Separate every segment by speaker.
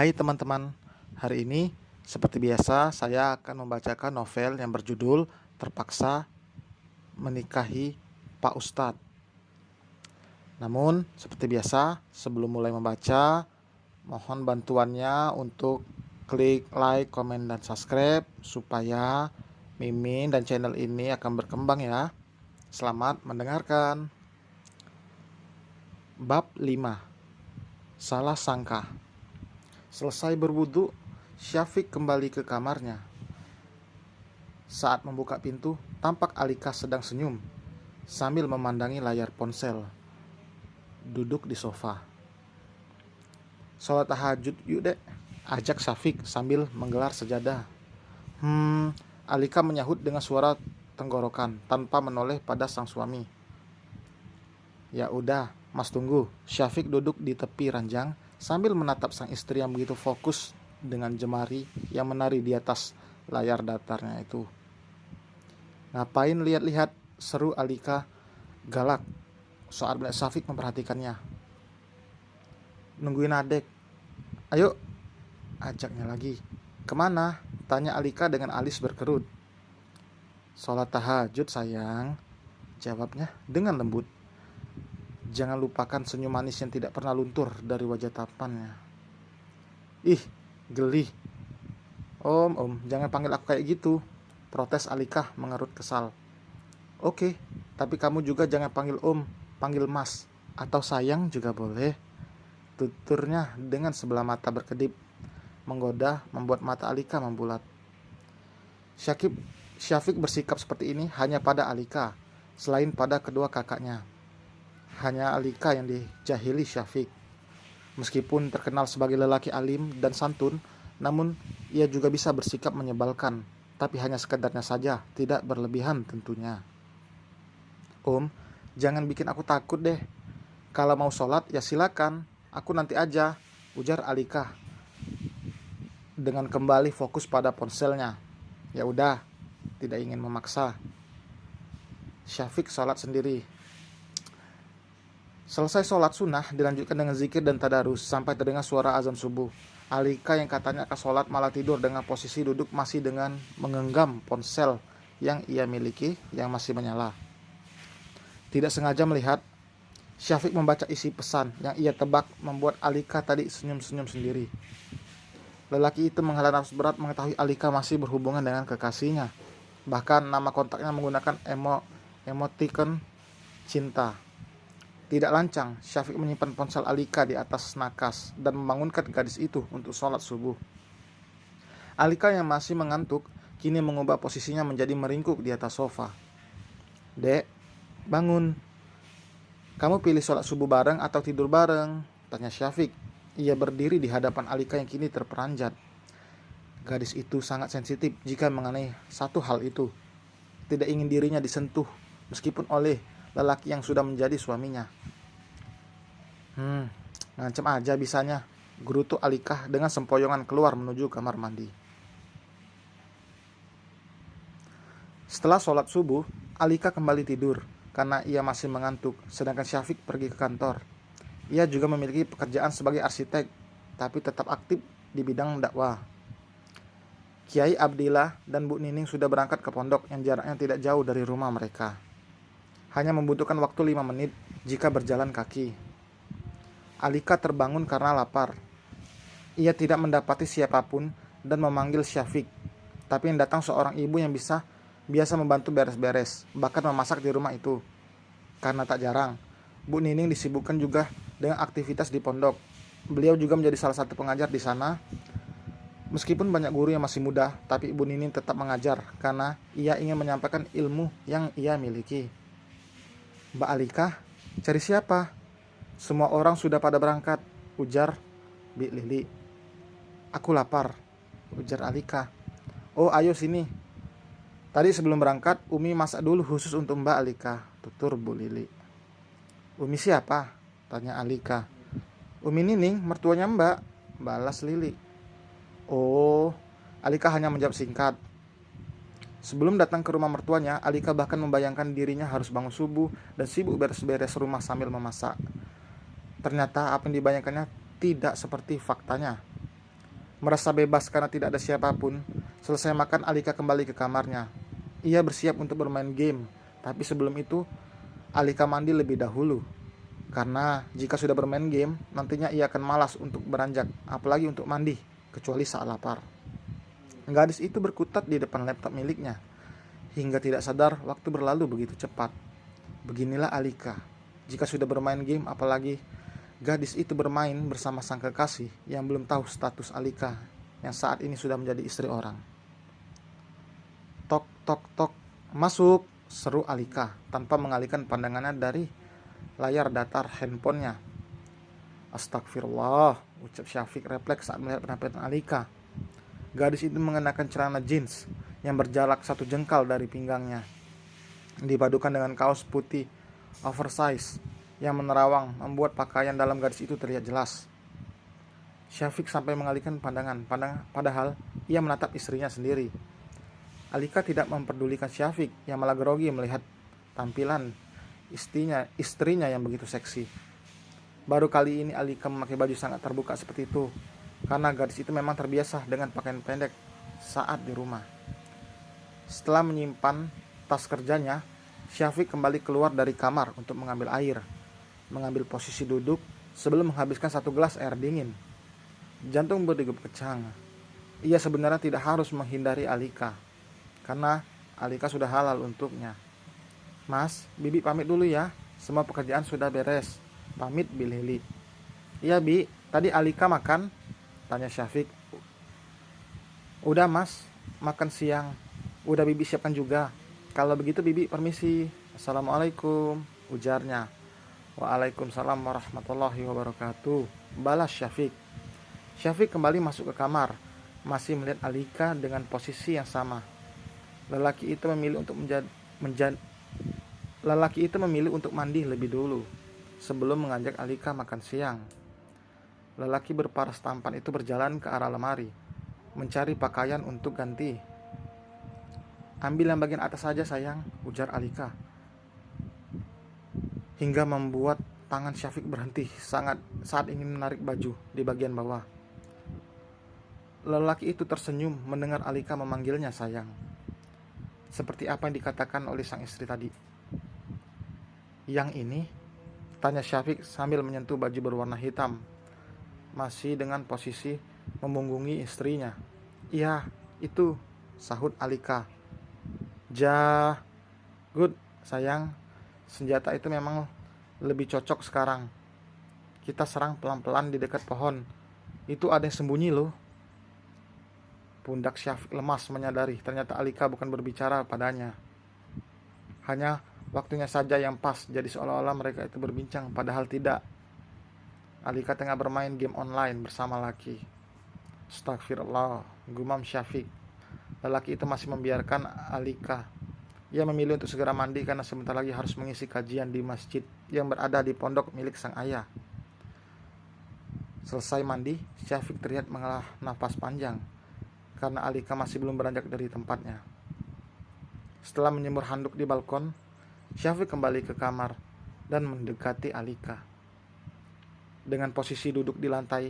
Speaker 1: Hai teman-teman, hari ini seperti biasa saya akan membacakan novel yang berjudul Terpaksa Menikahi Pak Ustadz. Namun seperti biasa sebelum mulai membaca, mohon bantuannya untuk klik like, komen, dan subscribe supaya Mimin dan channel ini akan berkembang ya. Selamat mendengarkan. Bab 5. Salah sangka. Selesai berwudu, Syafiq kembali ke kamarnya. Saat membuka pintu, tampak Alika sedang senyum sambil memandangi layar ponsel. Duduk di sofa. Sholat tahajud yuk dek, ajak Syafiq sambil menggelar sejadah. Alika menyahut dengan suara tenggorokan tanpa menoleh pada sang suami. Ya udah, mas tunggu. Syafiq duduk di tepi ranjang sambil menatap sang istri yang begitu fokus dengan jemari yang menari di atas layar datarnya itu. Ngapain lihat-lihat, seru Alika galak saat melihat Syafiq memperhatikannya. Nungguin adek. Ayo, ajaknya lagi. Kemana? Tanya Alika dengan alis berkerut. Sholat tahajud sayang, jawabnya dengan lembut. Jangan lupakan senyum manis yang tidak pernah luntur dari wajah tampannya. Ih, geli. Om, jangan panggil aku kayak gitu, protes Alika mengerut kesal. Oke, tapi kamu juga jangan panggil om, panggil mas, atau sayang juga boleh. Tuturnya dengan sebelah mata berkedip, menggoda membuat mata Alika membulat. Syafiq bersikap seperti ini hanya pada Alika, selain pada kedua kakaknya. Hanya Alika yang dijahili Syafiq. Meskipun terkenal sebagai lelaki alim dan santun, namun ia juga bisa bersikap menyebalkan, tapi hanya sekedarnya saja, tidak berlebihan tentunya. Om, jangan bikin aku takut deh. Kalau mau sholat ya silakan, aku nanti aja, ujar Alika dengan kembali fokus pada ponselnya. Ya udah, tidak ingin memaksa. Syafiq sholat sendiri. Selesai sholat sunnah dilanjutkan dengan zikir dan tadarus sampai terdengar suara azan subuh. Alika yang katanya akan sholat malah tidur dengan posisi duduk masih dengan menggenggam ponsel yang ia miliki yang masih menyala. Tidak sengaja melihat, Syafiq membaca isi pesan yang ia tebak membuat Alika tadi senyum-senyum sendiri. Lelaki itu menghela nafas berat mengetahui Alika masih berhubungan dengan kekasihnya. Bahkan nama kontaknya menggunakan emoticon cinta. Tidak lancang, Syafiq menyimpan ponsel Alika di atas nakas dan membangunkan gadis itu untuk sholat subuh. Alika yang masih mengantuk kini mengubah posisinya menjadi meringkuk di atas sofa. Dek, bangun. Kamu pilih sholat subuh bareng atau tidur bareng? Tanya Syafiq. Ia berdiri di hadapan Alika yang kini terperanjat. Gadis itu sangat sensitif jika mengenai satu hal itu. Tidak ingin dirinya disentuh meskipun oleh lelaki yang sudah menjadi suaminya. Ngancem aja bisanya, gerutu Alika dengan sempoyongan keluar menuju kamar mandi. Setelah sholat subuh, Alika kembali tidur karena ia masih mengantuk, sedangkan Syafiq pergi ke kantor. Ia juga memiliki pekerjaan sebagai arsitek, tapi tetap aktif di bidang dakwah. Kiai Abdillah dan Bu Nining sudah berangkat ke pondok yang jaraknya tidak jauh dari rumah mereka. Hanya membutuhkan waktu 5 menit jika berjalan kaki. Alika terbangun karena lapar. Ia tidak mendapati siapapun dan memanggil Syafiq. Tapi yang datang seorang ibu yang biasa membantu beres-beres, bahkan memasak di rumah itu. Karena tak jarang, Bu Nining disibukkan juga dengan aktivitas di pondok. Beliau juga menjadi salah satu pengajar di sana. Meskipun banyak guru yang masih muda, tapi Ibu Nining tetap mengajar karena ia ingin menyampaikan ilmu yang ia miliki. Mbak Alika, cari siapa? Semua orang sudah pada berangkat, ujar Bi Lili. Aku lapar, ujar Alika. Oh, ayo sini. Tadi sebelum berangkat, Umi masak dulu khusus untuk Mbak Alika, tutur Bu Lili. Umi siapa? Tanya Alika. Umi Nining, mertuanya Mbak, balas Lili. Oh, Alika hanya menjawab singkat. Sebelum datang ke rumah mertuanya, Alika bahkan membayangkan dirinya harus bangun subuh dan sibuk beres-beres rumah sambil memasak. Ternyata apa yang dibayangkannya tidak seperti faktanya. Merasa bebas karena tidak ada siapapun, selesai makan Alika kembali ke kamarnya. Ia bersiap untuk bermain game, tapi sebelum itu Alika mandi lebih dahulu. Karena jika sudah bermain game, nantinya ia akan malas untuk beranjak, apalagi untuk mandi, kecuali saat lapar. Gadis itu berkutat di depan laptop miliknya, hingga tidak sadar waktu berlalu begitu cepat. Beginilah Alika. Jika sudah bermain game, apalagi gadis itu bermain bersama sang kekasih yang belum tahu status Alika yang saat ini sudah menjadi istri orang. Tok tok tok, masuk, seru Alika tanpa mengalihkan pandangannya dari layar datar handphonenya. Astagfirullah, ucap Syafiq refleks saat melihat penampilan Alika. Gadis itu mengenakan celana jeans yang berjarak 1 jengkal dari pinggangnya, dipadukan dengan kaos putih oversize yang menerawang membuat pakaian dalam gadis itu terlihat jelas. Syafiq sampai mengalihkan pandangan, padahal ia menatap istrinya sendiri. Alika tidak memperdulikan Syafiq yang malah grogi melihat tampilan istrinya yang begitu seksi. Baru kali ini Alika memakai baju sangat terbuka seperti itu, karena gadis itu memang terbiasa dengan pakaian pendek saat di rumah. Setelah menyimpan tas kerjanya, Syafiq kembali keluar dari kamar untuk mengambil air. Mengambil posisi duduk sebelum menghabiskan 1 gelas air dingin. Jantung berdegup kencang. Ia sebenarnya tidak harus menghindari Alika, karena Alika sudah halal untuknya. Mas, Bibi pamit dulu ya. Semua pekerjaan sudah beres. Pamit Bilheli. Iya Bi, tadi Alika makan? Tanya Syafiq. Udah mas, makan siang. Udah Bibi siapkan juga. Kalau begitu Bibi permisi. Assalamualaikum, ujarnya. Waalaikumsalam warahmatullahi wabarakatuh, balas Syafiq. Syafiq kembali masuk ke kamar, masih melihat Alika dengan posisi yang sama. Lelaki itu memilih untuk mandi lebih dulu sebelum mengajak Alika makan siang. Lelaki berparas tampan itu berjalan ke arah lemari, mencari pakaian untuk ganti. Ambil yang bagian atas saja sayang, ujar Alika, hingga membuat tangan Syafiq berhenti saat ingin menarik baju di bagian bawah. Lelaki itu tersenyum mendengar Alika memanggilnya sayang, seperti apa yang dikatakan oleh sang istri tadi. Yang ini? Tanya Syafiq sambil menyentuh baju berwarna hitam, masih dengan posisi memunggungi istrinya. Iya, itu, sahut Alika. Good, sayang. Senjata itu memang lebih cocok sekarang. Kita serang pelan-pelan di dekat pohon. Itu ada yang sembunyi loh. Pundak Syafiq lemas menyadari ternyata Alika bukan berbicara padanya. Hanya waktunya saja yang pas, jadi seolah-olah mereka itu berbincang, padahal tidak. Alika tengah bermain game online bersama laki. Astagfirullah, gumam Syafiq. Lelaki itu masih membiarkan Alika. Ia memilih untuk segera mandi karena sebentar lagi harus mengisi kajian di masjid yang berada di pondok milik sang ayah. Selesai mandi, Syafiq terlihat menghela nafas panjang karena Alika masih belum beranjak dari tempatnya. Setelah menjemur handuk di balkon, Syafiq kembali ke kamar dan mendekati Alika. Dengan posisi duduk di lantai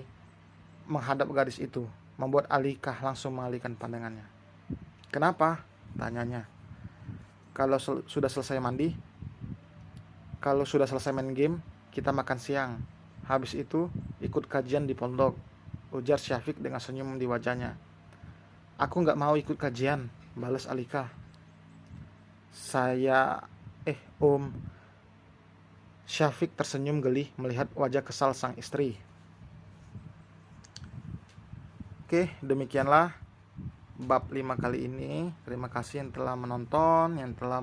Speaker 1: menghadap gadis itu, membuat Alika langsung mengalihkan pandangannya. Kenapa? Tanyanya. Kalau sudah selesai mandi, kalau sudah selesai main game, kita makan siang. Habis itu ikut kajian di pondok, ujar Syafiq dengan senyum di wajahnya. Aku gak mau ikut kajian, balas Alika. Syafiq tersenyum geli melihat wajah kesal sang istri. Oke, demikianlah bab 5 kali ini. Terima kasih yang telah menonton, yang telah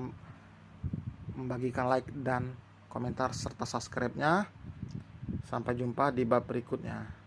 Speaker 1: membagikan like dan komentar serta subscribe-nya. Sampai jumpa di bab berikutnya.